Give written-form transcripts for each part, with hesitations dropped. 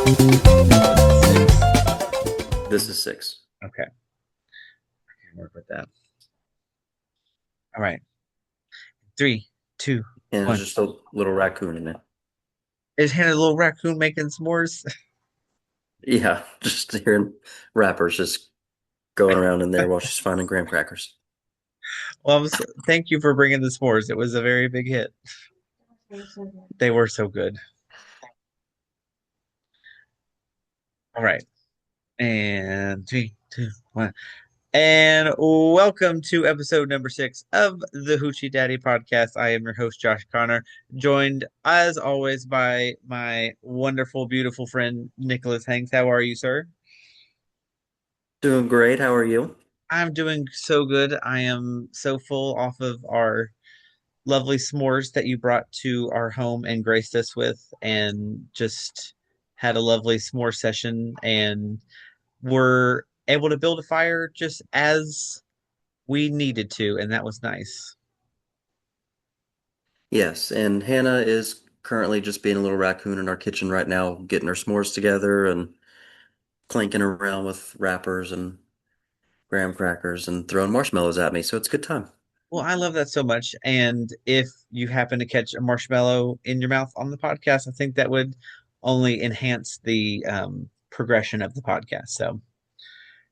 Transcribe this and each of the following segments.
Six. This is six. Okay, I can work with that. All right. Three, two, And there's one. just a little raccoon in it. Is Hannah a little raccoon making s'mores? Yeah, just hearing rappers just going around in there while she's finding graham crackers. Well, thank you for bringing the s'mores. It was a very big hit. They were so good. All right. And three, two, one. And welcome to episode number 6 of the Hoochie Daddy podcast. I am your host, Josh Connor, joined as always by my wonderful, beautiful friend, Nicholas Hanks. How are you, sir? Doing great. How are you? I'm doing so good. I am so full off of our lovely s'mores that you brought to our home and graced us with, and just had a lovely s'more session. And were able to build a fire just as we needed to, and that was nice. Yes, and Hannah is currently just being a little raccoon in our kitchen right now, getting her s'mores together and clanking around with wrappers and graham crackers and throwing marshmallows at me. So it's a good time. Well, I love that so much. And if you happen to catch a marshmallow in your mouth on the podcast, I think that would only enhance the progression of the podcast. So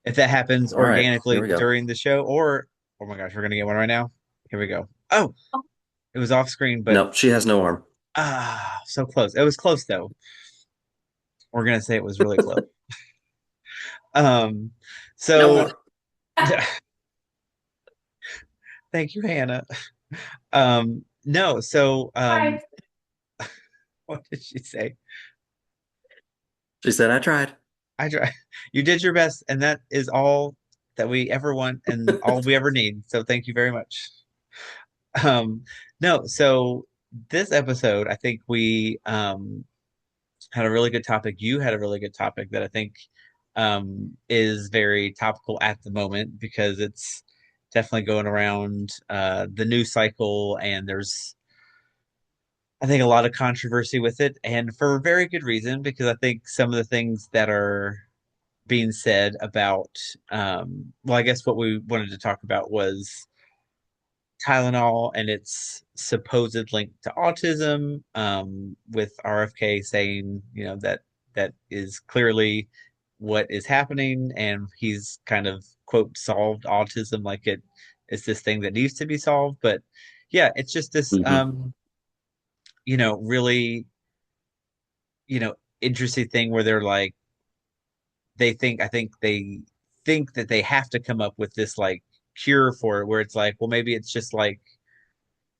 if that happens All right, here organically we go. during the show, or oh my gosh, we're gonna get one right now. Here we go. Oh, it was off screen, but Nope, she has no arm. so close. It was close though. We're gonna say it was really close. Um, No so more. thank you, Hannah. No, so what did she say? She said, I tried. I try. You did your best, and that is all that we ever want and all we ever need. So thank you very much. Um, no, so this episode, I think we had a really good topic. You had a really good topic that I think is very topical at the moment because it's definitely going around the news cycle, and there's I think a lot of controversy with it, and for a very good reason because I think some of the things that are being said about well, I guess what we wanted to talk about was Tylenol and its supposed link to autism, with RFK saying, that that is clearly what is happening, and he's kind of quote solved autism like it is this thing that needs to be solved. But yeah, it's just this Hmm. really, interesting thing where they're like I think they think that they have to come up with this like cure for it where it's like, well, maybe it's just like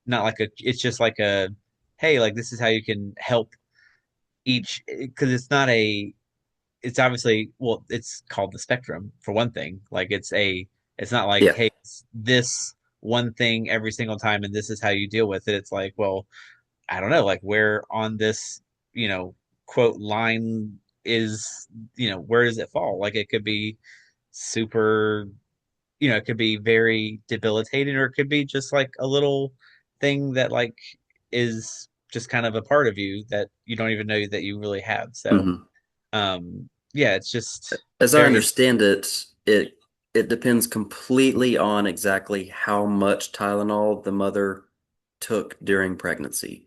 not like it's just like a, hey, like this is how you can help each, because it's obviously, well, it's called the spectrum for one thing. Like it's not like, Yeah. hey, it's this one thing every single time and this is how you deal with it. It's like, well, I don't know, like where on this, you know, quote line is, where does it fall? Like it could be super, it could be very debilitating, or it could be just like a little thing that like is just kind of a part of you that you don't even know that you really have. So, Hmm. yeah, it's just As I very, understand it, it depends completely on exactly how much Tylenol the mother took during pregnancy.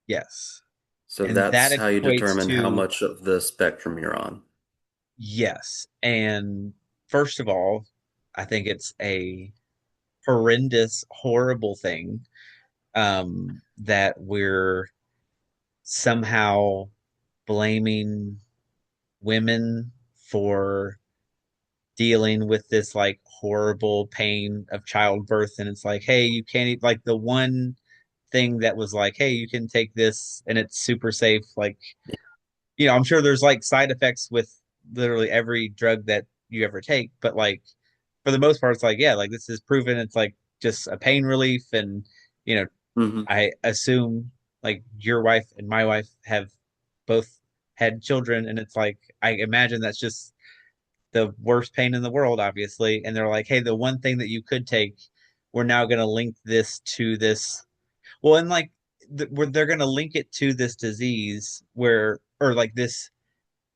yes. So And that that's how you equates determine how to, much of the spectrum you're on. yes. And first of all, I think it's a horrendous, horrible thing, that we're somehow blaming women for dealing with this like horrible pain of childbirth. And it's like, hey, you can't eat, like the one thing that was like, hey, you can take this and it's super safe. Like, I'm sure there's like side effects with literally every drug that you ever take, but like for the most part, it's like, yeah, like this is proven. It's like just a pain relief. And, you know, Hmm. I assume like your wife and my wife have both had children, and it's like I imagine that's just the worst pain in the world, obviously. And they're like, hey, the one thing that you could take, we're now going to link this to this. Well, and like they're going to link it to this disease where, or like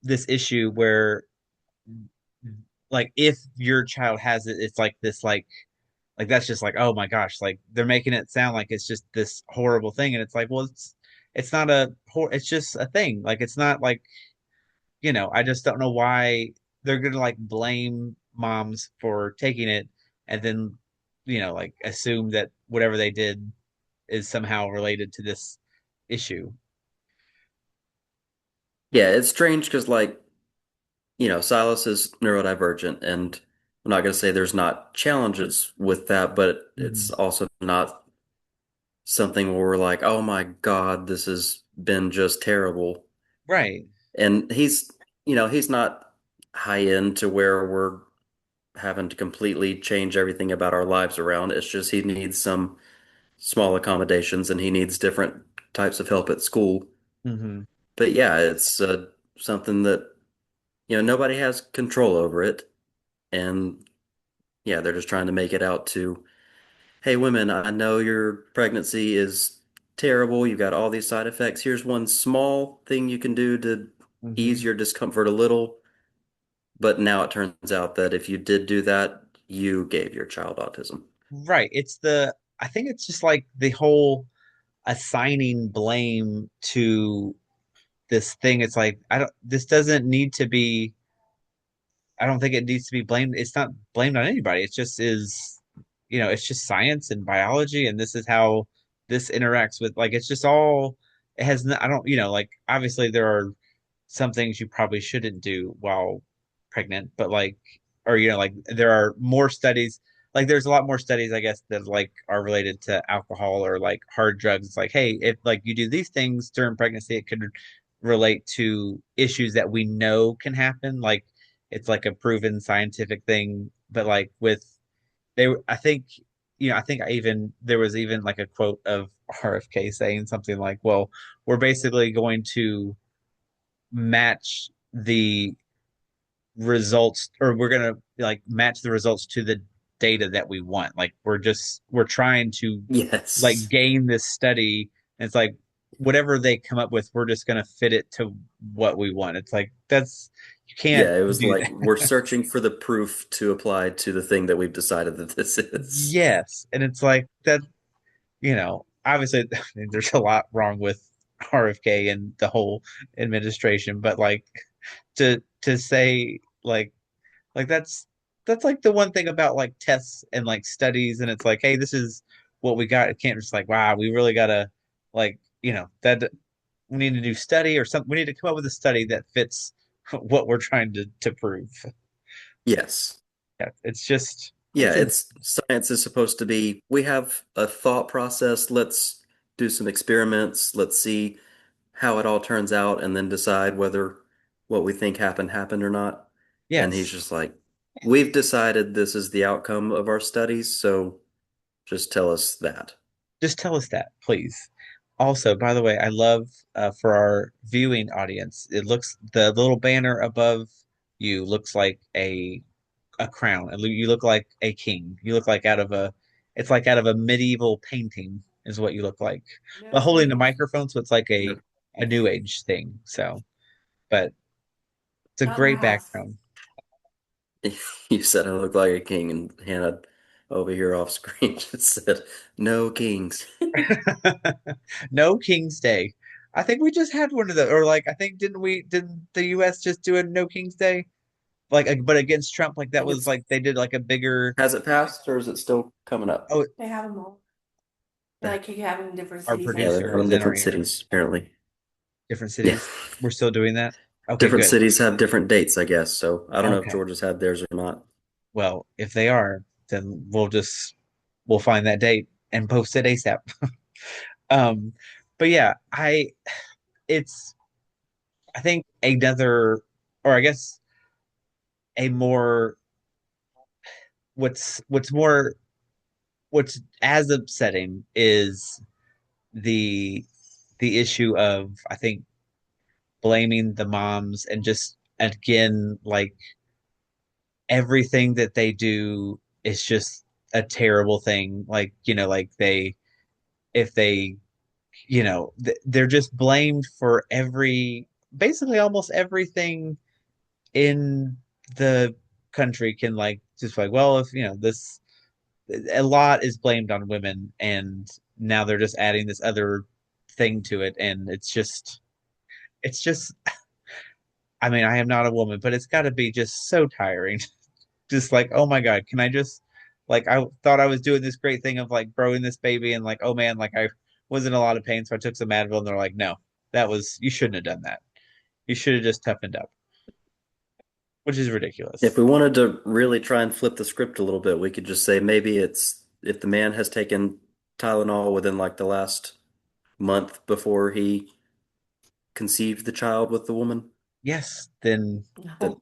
this issue where like if your child has it, it's like this like that's just like oh my gosh, like they're making it sound like it's just this horrible thing, and it's like well it's not it's just a thing. Like it's not like I just don't know why they're gonna like blame moms for taking it and then like assume that whatever they did is somehow related to this issue. Yeah, it's strange because Silas is neurodivergent, and I'm not going to say there's not challenges with that, but it's Mhm. also not something where we're like, oh my God, this has been just terrible. Right. And he's not high end to where we're having to completely change everything about our lives around. It's just he needs some small accommodations and he needs different types of help at school. Hmm. But yeah, it's something that, nobody has control over it. And yeah, they're just trying to make it out to, hey, women, I know your pregnancy is terrible. You've got all these side effects. Here's one small thing you can do to ease Hmm. your discomfort a little. But now it turns out that if you did do that, you gave your child autism. Right. I think it's just like the whole assigning blame to this thing. It's like this doesn't need to be. I don't think it needs to be blamed. It's not blamed on anybody. It just is, it's just science and biology, and this is how this interacts with like it's just all it has. I don't, like obviously there are some things you probably shouldn't do while pregnant, but like, or like there are more studies. Like there's a lot more studies, I guess, that like are related to alcohol or like hard drugs. It's like, hey, if like you do these things during pregnancy, it could relate to issues that we know can happen. Like it's like a proven scientific thing. But like with I think, I think I even there was even like a quote of RFK saying something like, "Well, we're basically going to match the results, or we're gonna like match the results to the data that we want. Like we're trying to like Yes. gain this study. And it's like whatever they come up with, we're just gonna fit it to what we want. It's like that's you can't Yeah, it was do like that. we're searching for the proof to apply to the thing that we've decided that this is. Yes, and it's like that. Obviously, I mean, there's a lot wrong with RFK and the whole administration, but like to say like that's like the one thing about like tests and like studies, and it's like, hey, this is what we got. It can't just like, wow, we really gotta like, that we need a new study or something. We need to come up with a study that fits what we're trying to prove. Yes. Yeah, it's just Yeah, it's a it's science is supposed to be, we have a thought process. Let's do some experiments. Let's see how it all turns out and then decide whether what we think happened or not. And he's yes. just like, we've decided this is the outcome of our studies, so just tell us that. Just tell us that, please. Also, by the way, I love for our viewing audience, it looks the little banner above you looks like a crown. You look like a king. You look like it's like out of a medieval painting is what you look like. But holding the microphone, so it's like Yep. a new age thing. So, but it's a great background. You said I look like a king, and Hannah over here off screen just said, no kings. No King's Day. I think we just had one of the, or like I think didn't the US just do a No King's Day? Like but against Trump, like I that think was it's, like they did like a bigger. has it passed or is it still coming up? Oh, They have them all. the, Like you have in different our cities Yeah, all they're producer over. in is in our different ear. cities, apparently. Different Yeah. cities. We're still doing that. Okay, Different good. cities have different dates, I guess. So I don't know if Okay. Georgia's had theirs or not. Well, if they are, then we'll find that date and post it ASAP. Um, but yeah, it's I think another, or I guess a more what's more what's as upsetting is the the issue of I think blaming the moms and just again like everything that they do is just a terrible thing. Like like if they they're just blamed for every. basically almost everything in the country can like just like, well, if you know this, a lot is blamed on women, and now they're just adding this other thing to it, and it's just. I mean, I am not a woman, but it's got to be just so tiring. Just like, oh my God, can I just like I thought I was doing this great thing of like growing this baby and like, oh man, like I was in a lot of pain, so I took some Advil and they're like, no, that was you shouldn't have done that. You should have just toughened up, which is If ridiculous. we wanted to really try and flip the script a little bit, we could just say maybe it's if the man has taken Tylenol within like the last month before he conceived the child with the woman, Yes, then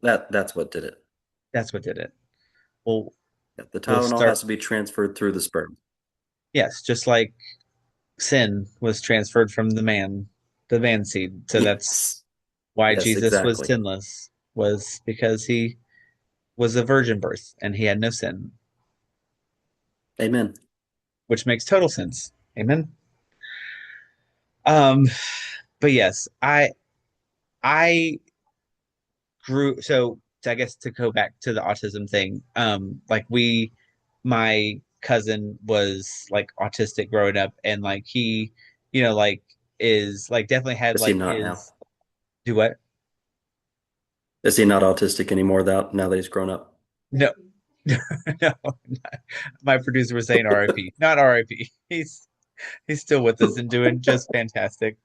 that's what did it. that's what did it. We'll Yeah, the we'll Tylenol start has to be transferred through the sperm. yes, just like sin was transferred from the man seed. So that's Yes. why Yes, Jesus was exactly. sinless, was because he was a virgin birth and he had no sin, Amen. which makes total sense. Amen. Um, but yes, I grew so I guess to go back to the autism thing, like my cousin was like autistic growing up and like he, like is like definitely had Is he like not now? his do what? Is he not autistic anymore now that he's grown up? No, no, my producer was saying RIP, not RIP. He's still with us and doing just fantastic.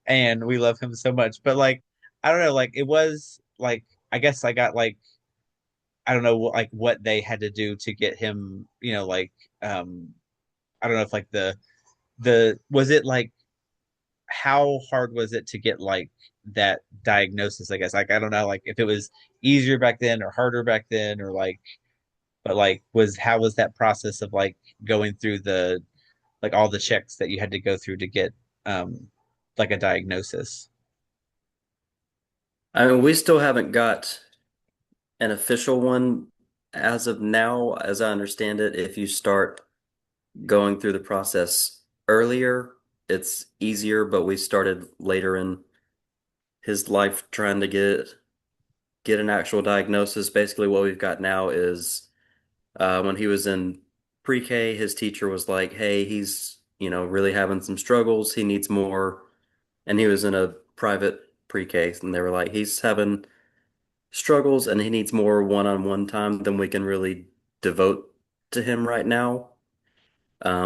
And we love him so much. But like, I don't know, like it was like I guess I got like I don't know like what they had to do to get him, like um I don't know if like the was it like how hard was it to get like that diagnosis, I guess. Like I don't know like if it was easier back then or harder back then or like but like was how was that process of like going through the like all the checks that you had to go through to get um like a diagnosis. I mean, we still haven't got an official one as of now, as I understand it. If you start going through the process earlier, it's easier, but we started later in his life trying to get an actual diagnosis. Basically, what we've got now is when he was in pre-K, his teacher was like, "Hey, he's, really having some struggles. He needs more." And he was in a private pre-K, and they were like, "He's having struggles and he needs more one-on-one time than we can really devote to him right now."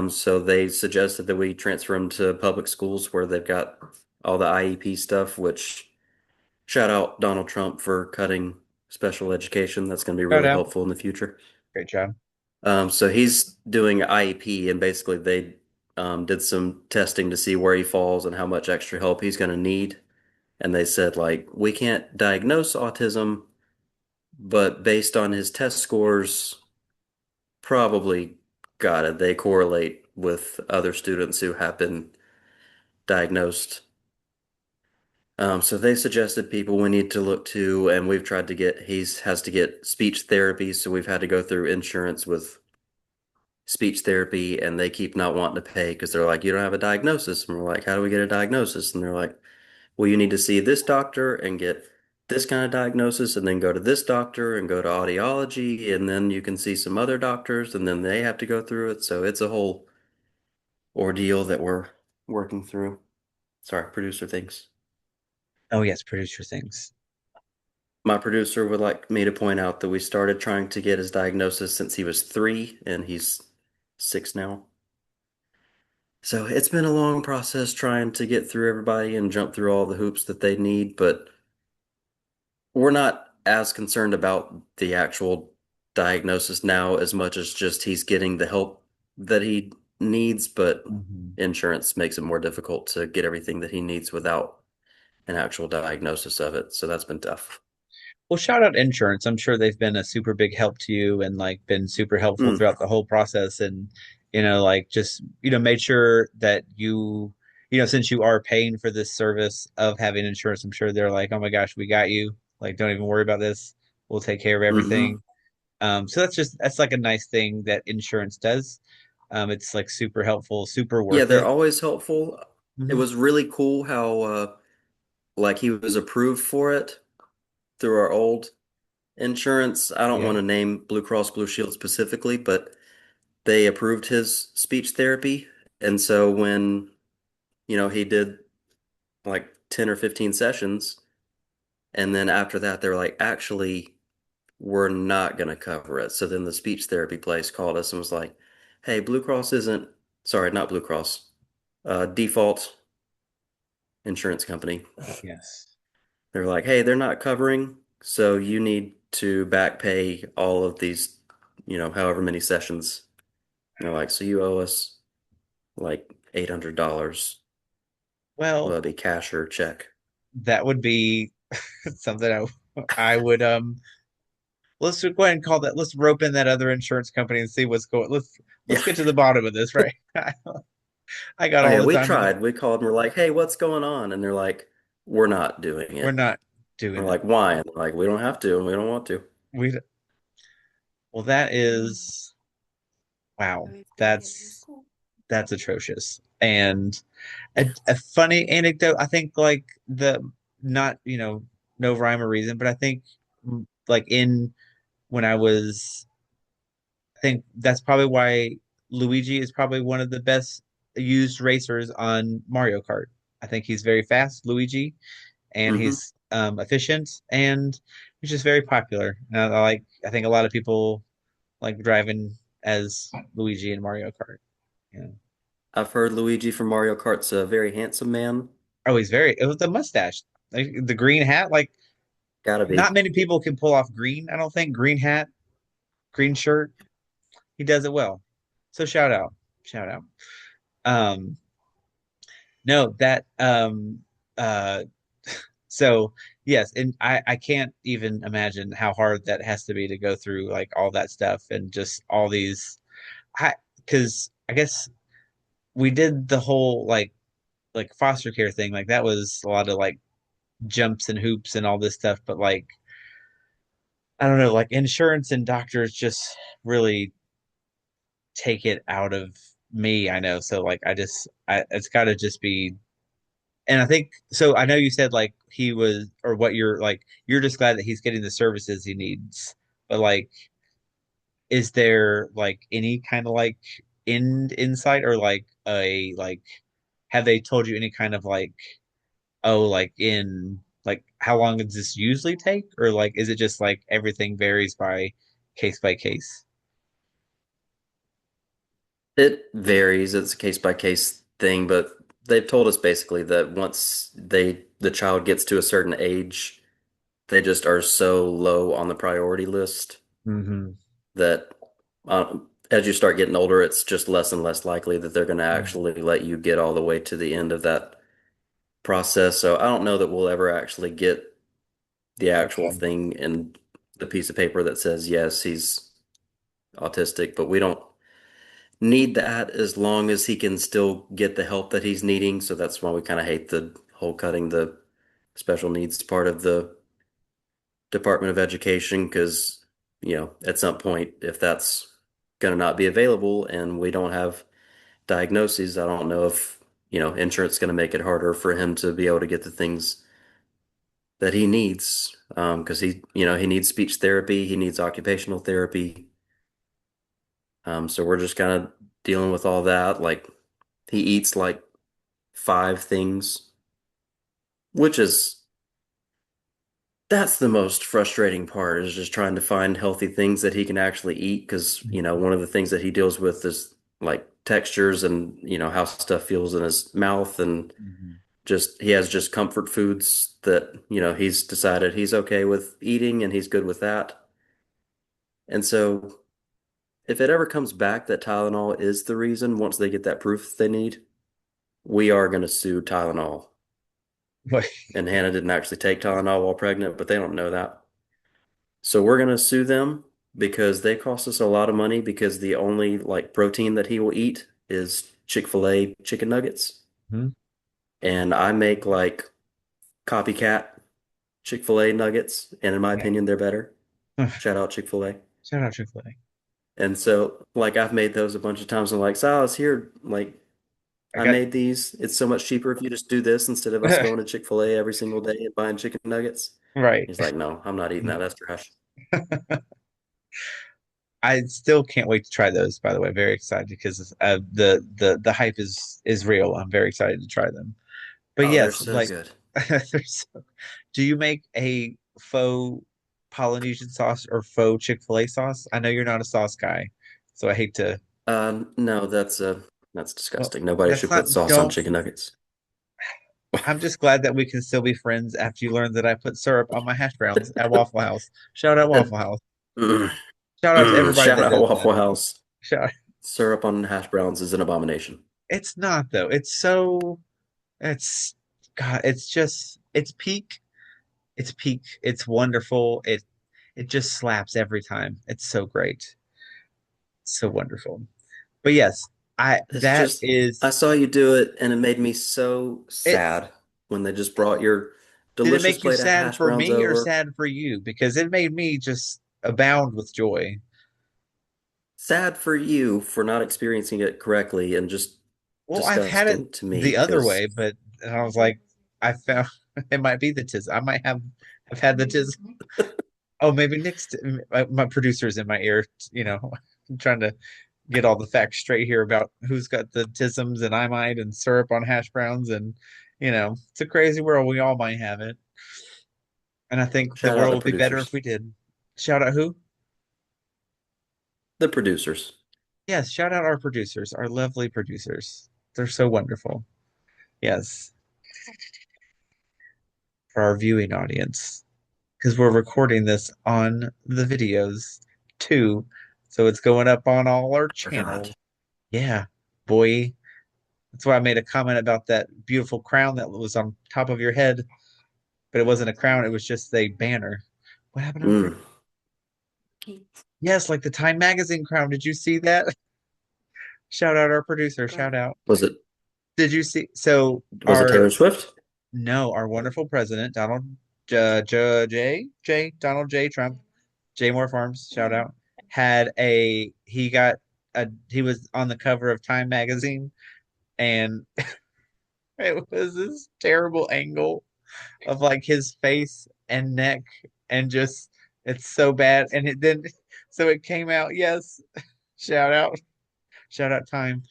So they suggested that we transfer him to public schools where they've got all the IEP stuff, which shout out Donald Trump for cutting special education. That's going to be Shout really out. helpful in the future. Great job. So he's doing IEP, and basically they did some testing to see where he falls and how much extra help he's going to need. And they said, like, we can't diagnose autism, but based on his test scores, probably got it. They correlate with other students who have been diagnosed. So they suggested people we need to look to, and we've tried to get, he's has to get speech therapy, so we've had to go through insurance with speech therapy, and they keep not wanting to pay because they're like, you don't have a diagnosis. And we're like, how do we get a diagnosis? And they're like, well, you need to see this doctor and get this kind of diagnosis, and then go to this doctor and go to audiology, and then you can see some other doctors, and then they have to go through it. So it's a whole ordeal that we're working through. Sorry, producer things. Oh yes, producer things. My producer would like me to point out that we started trying to get his diagnosis since he was 3, and he's 6 now. So it's been a long process trying to get through everybody and jump through all the hoops that they need, but we're not as concerned about the actual diagnosis now as much as just he's getting the help that he needs, but Mhm. insurance makes it more difficult to get everything that he needs without an actual diagnosis of it. So that's been tough. Well, shout out insurance. I'm sure they've been a super big help to you and like been super helpful Mm, throughout the whole process and like just made sure that since you are paying for this service of having insurance, I'm sure they're like, "Oh my gosh, we got you. Like don't even worry about this. We'll take care of hmm everything." So that's like a nice thing that insurance does. It's like super helpful, super Yeah, worth they're it. always helpful. It Hmm. was really cool how like he was approved for it through our old insurance. I don't want Yeah. to name Blue Cross Blue Shield specifically, but they approved his speech therapy. And so when, he did like 10 or 15 sessions, and then after that, they were like, actually, we're not going to cover it. So then the speech therapy place called us and was like, hey, Blue Cross isn't, sorry, not Blue Cross, Default Insurance Company. Yes. They're like, hey, they're not covering, so you need to back pay all of these, however many sessions. And they're like, so you owe us like $800, Well, whether it be cash or check. that would be something I would let's go ahead and call that, let's rope in that other insurance company and see what's going. Let's Yeah. get to the bottom of this, right? I got Oh all yeah, the we time in the tried. We called and we're like, hey, what's going on? And they're like, we're not doing we're it. not And doing we're it. like, why? And they're like, we don't have to, and we don't want to. We well that is wow. That's atrocious. And a funny anecdote, I think like the not, no rhyme or reason, but I think like in when I was I think that's probably why Luigi is probably one of the best used racers on Mario Kart. I think he's very fast, Luigi, and Hmm. he's efficient and he's just very popular. And I think a lot of people like driving as Luigi in Mario Kart. Yeah. I've heard Luigi from Mario Kart's a very handsome man. Oh, it was the mustache. Like, the green hat, like Gotta be. not many people can pull off green, I don't think. Green hat, green shirt. He does it well. So shout out. Shout out. Um no, that uh so yes, and I can't even imagine how hard that has to be to go through like all that stuff and just all these I because I guess we did the whole like foster care thing. Like that was a lot of like jumps and hoops and all this stuff, but like I don't know, like insurance and doctors just really take it out of me, I know. So like it's got to just be, and I think so. I know you said like he was, or what you're like, you're just glad that he's getting the services he needs. But like, is there like any kind of like end insight or like a like, have they told you any kind of like, oh, like in like how long does this usually take, or like is it just like everything varies by case? It varies. It's a case by case thing, but they've told us basically that once the child gets to a certain age, they just are so low on the priority list Mm-hmm. that as you start getting older, it's just less and less likely that they're going to actually let you get all the way to the end of that process. So I don't know that we'll ever actually get the actual Okay. thing in the piece of paper that says, yes, he's autistic, but we don't need that as long as he can still get the help that he's needing. So that's why we kind of hate the whole cutting the special needs part of the Department of Education because, at some point, if that's going to not be available and we don't have diagnoses, I don't know if, insurance is going to make it harder for him to be able to get the things that he needs. Because he needs speech therapy, he needs occupational therapy. So we're just kind of dealing with all that. Like he eats like five things, which is that's the most frustrating part is just trying to find healthy things that he can actually eat because, one of the things that he deals with is like textures and, how stuff feels in his mouth and Mm-hmm. just he has just comfort foods that, he's decided he's okay with eating and he's good with that. And so if it ever comes back that Tylenol is the reason, once they get that proof they need, we are going to sue Tylenol. And Hannah didn't actually take Tylenol while pregnant, but they don't know that. So we're going to sue them because they cost us a lot of money because the only like protein that he will eat is Chick-fil-A chicken nuggets. Hmm. And I make like copycat Chick-fil-A nuggets, and in my Yeah. opinion, they're better. Shout out Chick-fil-A. Shout out Chick-fil-A. And so like I've made those a bunch of times. I'm like, Silas, here, like I I got made these. It's so much cheaper if you just do this instead of us going to Chick-fil-A every single day and buying chicken nuggets. right. He's like, no, I'm not eating that. That's trash. I still can't wait to try those, by the way. Very excited because the hype is real. I'm very excited to try them. But Oh, they're yes, so like good. do you make a faux Polynesian sauce or faux Chick-fil-A sauce? I know you're not a sauce guy, so I hate to. No, that's Well, disgusting. Nobody that's should not. put sauce on Don't. chicken nuggets. I'm just glad that we can still be friends after you learned that I put syrup on my hash browns at Waffle House. Shout out Uh, Waffle House. mm, Shout out to everybody Shout that out does that. Waffle House. Shout. Syrup on hash browns is an abomination. It's not though. It's so. It's God. It's just. It's peak. It's peak. It's wonderful. It just slaps every time. It's so great. So wonderful. But yes, I It's that just, I is saw you do it and it made me so it. sad when they just brought your Did it delicious make you plate of sad hash for browns me or over. sad for you? Because it made me just abound with joy. Sad for you for not experiencing it correctly and just Well, I've had it disgusting to me the other because way, but and I was like, I found it might be the tis. I might have had the tis. Oh, maybe next my producer's in my ear, I'm trying to get all the facts straight here about who's got the tisms and I might and syrup on hash browns and it's a crazy world. We all might have it. And I think the shout out world the would be better if producers. we did. Shout out who? The producers. Yes, shout out our producers, our lovely producers. They're so wonderful. Yes, for our viewing audience. Because we're recording this on the videos too. So it's going up on all our Forgot. channels. Yeah, boy. That's why I made a comment about that beautiful crown that was on top of your head, but it wasn't a crown, it was just a banner. What happened over there? Mm. Yes, like the Time Magazine crown. Did you see that? Shout out our producer. Shout out. Was it Did you see? So was it our Taylor Swift? no, our wonderful president, Donald J. Trump, J. Moore Farms, shout out, he was on the cover of Time magazine, and it was this terrible angle of like his face and neck, and just it's so bad. And so it came out. Yes, shout out. Shout out time.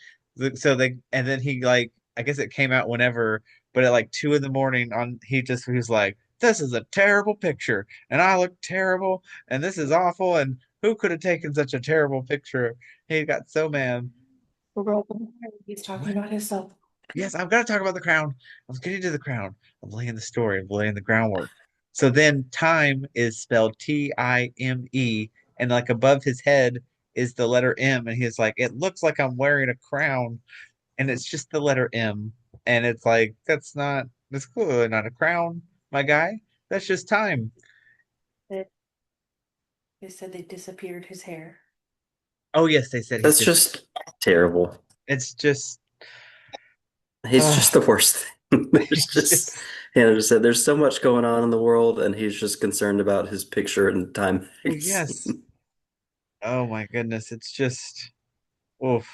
So they and then he like I guess it came out whenever, but at like 2 in the morning he was like, "This is a terrible picture, and I look terrible, and this is awful, and who could have taken such a terrible picture?" He got so mad. He's talking What? about himself. Yes, I've got to talk about the crown. I was getting to the crown. I'm laying the story. I'm laying the groundwork. So then time is spelled Time, and like above his head is the letter M, and he's like, "It looks like I'm wearing a crown." And it's just the letter M. And it's like, that's clearly not a crown, my guy. That's just time. That they said they disappeared his hair. Oh, yes, they said he That's just, just terrible. it's just, He's just oh, the worst thing. There's it's just just, Hannah just said there's so much going on in the world and he's just concerned about his picture in Time yes. magazine. Oh my goodness. It's just, oof.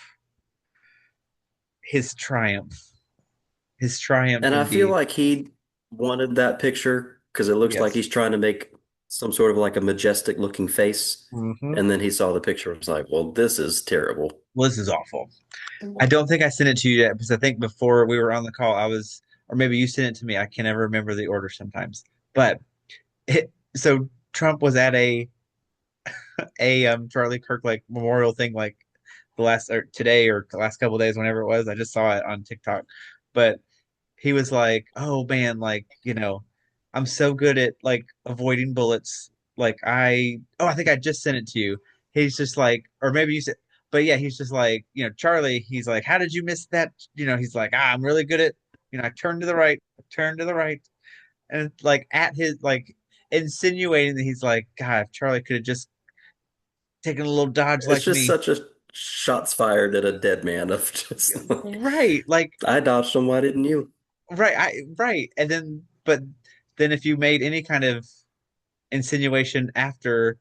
His triumph. His triumph And I feel indeed. like he wanted that picture because it looks like Yes. he's trying to make some sort of like a majestic looking face. Hmm. And then he saw the picture and was like, well, this is terrible. Well, this is awful. I don't think I sent it to you yet because I think before we were on the call, or maybe you sent it to me. I can never remember the order sometimes. But so Trump was at a Charlie Kirk like memorial thing like the last or today or the last couple of days, whenever it was. I just saw it on TikTok. But he was like, "Oh man, like, I'm so good at like avoiding bullets. Like I think I just sent it to you. He's just like, or maybe you said, but yeah, he's just like, Charlie, he's like, how did you miss that? He's like, I'm really good at, I turn to the right, turn to the right. And like at his like insinuating that he's like, God, if Charlie could have just taken a little dodge It's like just me. such a shots fired at a dead man of just Right. Like, I dodged him, why didn't you? right. And then, but then if you made any kind of insinuation after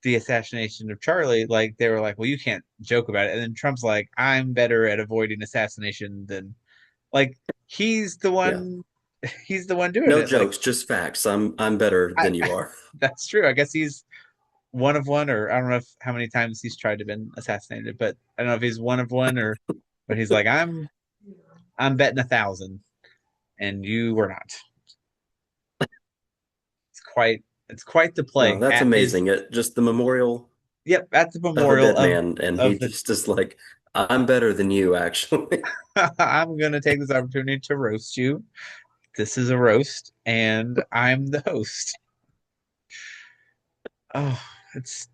the assassination of Charlie, like they were like, well, you can't joke about it. And then Trump's like, I'm better at avoiding assassination than like he's the Yeah. one he's the one doing No it. Like jokes, just facts. I'm better I than you are. that's true. I guess he's one of one, or I don't know if how many times he's tried to been assassinated, but I don't know if he's one of one or but he's like, I'm betting 1,000 and you were not. It's quite the No, play that's at his amazing. It just the memorial at the of a memorial dead man, and he of the just is like, I'm better than you, actually. I'm gonna take this opportunity to roast you. This is a roast, and I'm the host. Oh, it's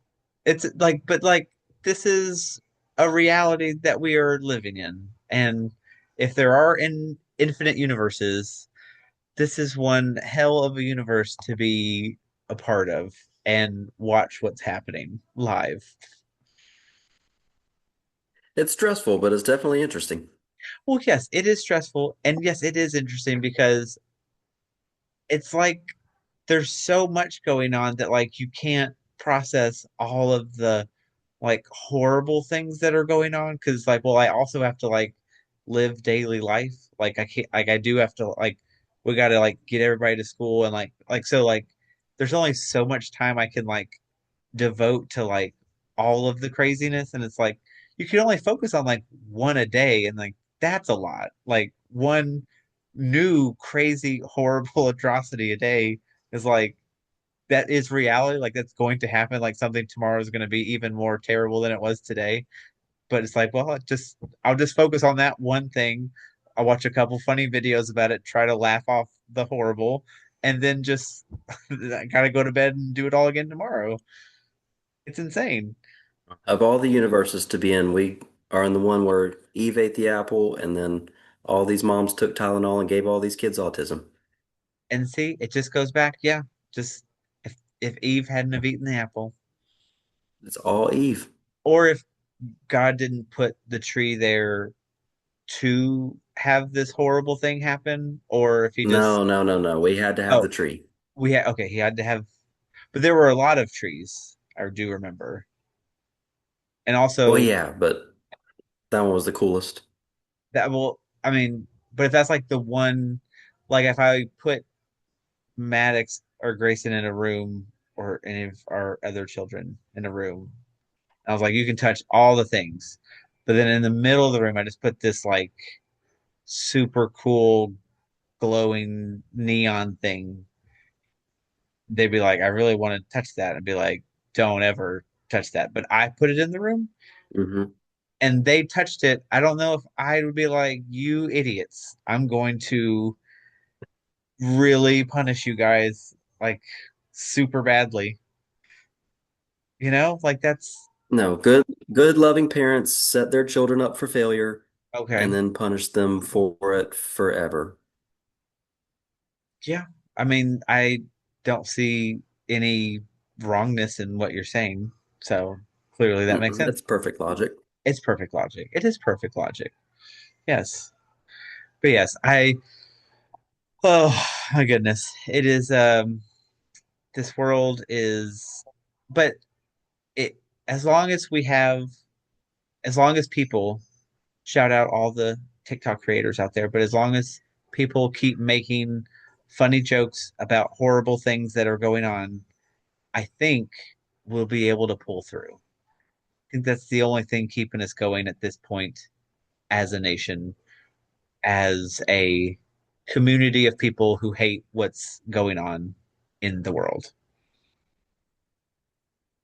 like, but like this is a reality that we are living in, and if there are infinite universes, this is one hell of a universe to be a part of and watch what's happening live. It's stressful, but it's definitely interesting. Well, yes, it is stressful, and yes, it is interesting because it's like there's so much going on that like you can't process all of the like horrible things that are going on because like well I also have to like live daily life like I can't like I do have to like we got to like get everybody to school and like so like there's only so much time I can like devote to like all of the craziness and it's like you can only focus on like one a day and like that's a lot like one new crazy horrible atrocity a day is like that is reality like that's going to happen like something tomorrow is going to be even more terrible than it was today but it's like well I'll just focus on that one thing. I'll watch a couple funny videos about it, try to laugh off the horrible, and then just I gotta go to bed and do it all again tomorrow. It's insane. Of all the universes to be in, we are in the one where Eve ate the apple, and then all these moms took Tylenol and gave all these kids autism. And see, it just goes back, yeah, just if Eve hadn't have eaten the apple, It's all Eve. or if God didn't put the tree there to have this horrible thing happen, or if he just No, no, no, no. We had to have the oh tree. we had okay he had to have but there were a lot of trees I do remember and Well, also yeah, but that one was the coolest. that will I mean but if that's like the one like if I put Maddox or Grayson in a room or any of our other children in a room I was like you can touch all the things but then in the middle of the room I just put this like super cool glowing neon thing they'd be like I really want to touch that and be like don't ever touch that but I put it in the room Hmm. and they touched it, I don't know if I would be like, you idiots. I'm going to really punish you guys like super badly. You know, like that's No, good, loving parents set their children up for failure okay. and then punish them for it forever. Yeah. I mean, I don't see any wrongness in what you're saying. So clearly that makes Mm-mm, sense. it's perfect logic. It's perfect logic. It is perfect logic. Yes. But yes, oh my goodness. It is this world is but it as long as we have as long as people shout out all the TikTok creators out there, but as long as people keep making funny jokes about horrible things that are going on, I think we'll be able to pull through. I think that's the only thing keeping us going at this point as a nation, as a community of people who hate what's going on in the world.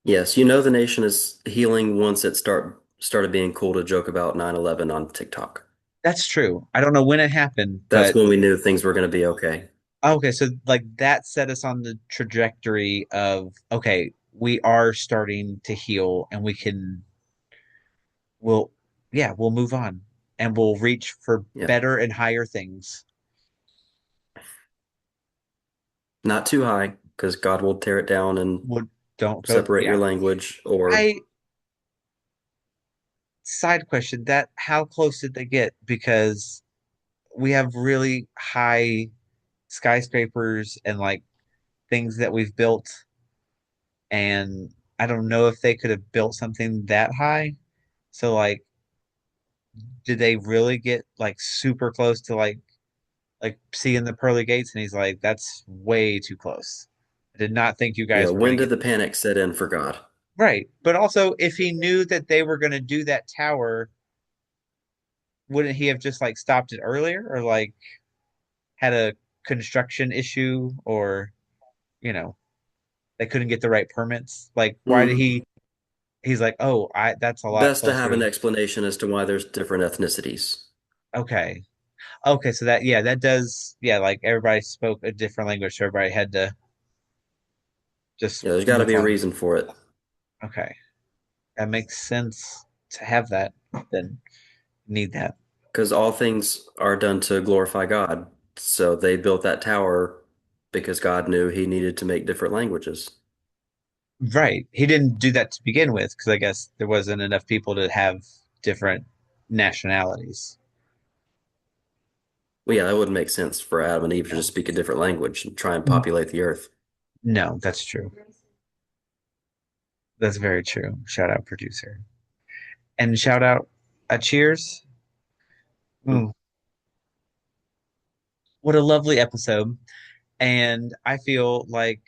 Yes, you know the nation is healing once it started being cool to joke about 9/11 on TikTok. That's true. I don't know when it happened, That's but when we knew things were going to be okay. okay, so like that set us on the trajectory of okay, we are starting to heal and we'll yeah, we'll move on and we'll reach for Yeah. better and higher things. Not too high, because God will tear it down and Would don't go separate your yeah. language, or I side question that how close did they get? Because we have really high skyscrapers and like things that we've built and I don't know if they could have built something that high. So like, did they really get like super close to like seeing the pearly gates? And he's like, that's way too close. I did not think you Yeah, guys were when gonna did get the panic set in for God? right. But also, if he knew that they were gonna do that tower, wouldn't he have just like stopped it earlier or like had a construction issue or you know they couldn't get the right permits? Like, why did Mm, he's like, oh, I that's a lot best to closer have an to explanation as to why there's different ethnicities. okay. Okay, so that yeah, that does yeah, like everybody spoke a different language, so everybody had to just Yeah, there's got to move be a on. reason for it Okay. That makes sense to have that. Then need that. because all things are done to glorify God. So they built that tower because God knew he needed to make different languages. Right. He didn't do that to begin with because I guess there wasn't enough people to have different nationalities. Well, yeah, that wouldn't make sense for Adam and Eve to just speak a different language and try and populate the earth. No, that's true. That's very true. Shout out producer. And shout out Cheers. Hmm. Mm, what a lovely episode. And I feel like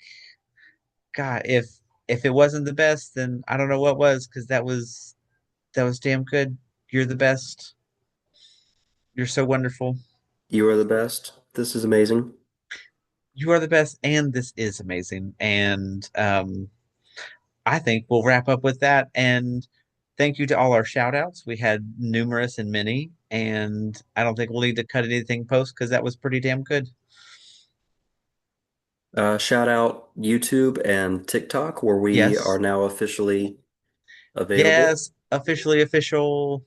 God, if it wasn't the best, then I don't know what was because that was damn good. You're the best. You're so wonderful. You are the best. This is amazing. You are the best, and this is amazing. And I think we'll wrap up with that. And thank you to all our shout outs. We had numerous and many, and I don't think we'll need to cut anything post because that was pretty damn good. Shout out YouTube and TikTok, where we are Yes. now officially available. Yes. Officially official.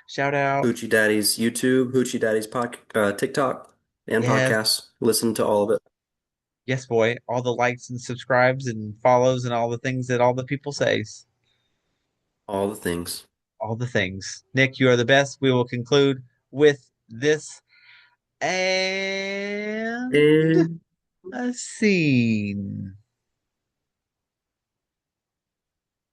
Shout out. Hoochie Daddy's YouTube, Hoochie Daddy's TikTok, and Yes. podcasts. Listen to all of it, Yes, boy. All the likes and subscribes and follows and all the things that all the people say. all the things. All the things. Nick, you are the best. We will conclude with this and And a scene.